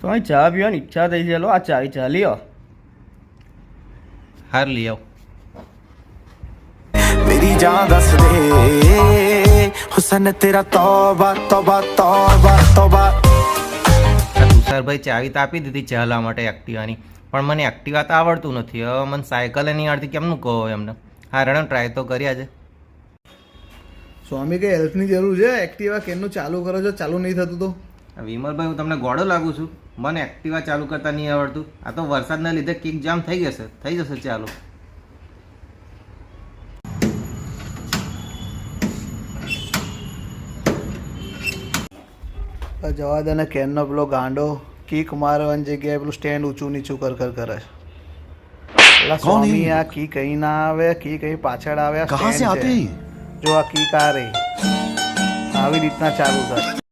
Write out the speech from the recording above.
તો ચા પીવાની ઈચ્છા થઈ છે. લો આ ચા લ્યો. હાર લઈ આવ. मेरी जान दस दे हुसन तेरा तौबा तौबा तौबा तौबा. તુષારભાઈ ચાવી તો આપી દીધી ચહલા માટે એક્ટિવાની, પણ મને એક્ટિવા તો આવડતું નથી. હવે મને સાયકલ નહીં આવડતી, કેમનું કહો એમને. હા રડન ટ્રાય તો કરી આજે. સ્વામી કઈ હેલ્પની જરૂર છે? એક્ટિવા કેમનું ચાલુ કરો છો? ચાલુ નહીં થતું તો? વિમલભાઈ હું તમને ગોળો લાગુ છું? મને એક્ટિવા ચાલુ કરતા નહીં આવડતું. આ તો વરસાદના લીધે કિક જામ થઈ જશે ચાલુ. જવા દે ને. કેનનો પેલો ગાંડો કીક મારવાની જગ્યાએ પેલું સ્ટેન્ડ ઊંચું નીચું કર કરે છે. પેલા સ્વામી આ કી કहीं ના આવે, કી કहीं પાછળ આવે. જો આ કીક આ રહી આવી રીતના ચાલુ થાય.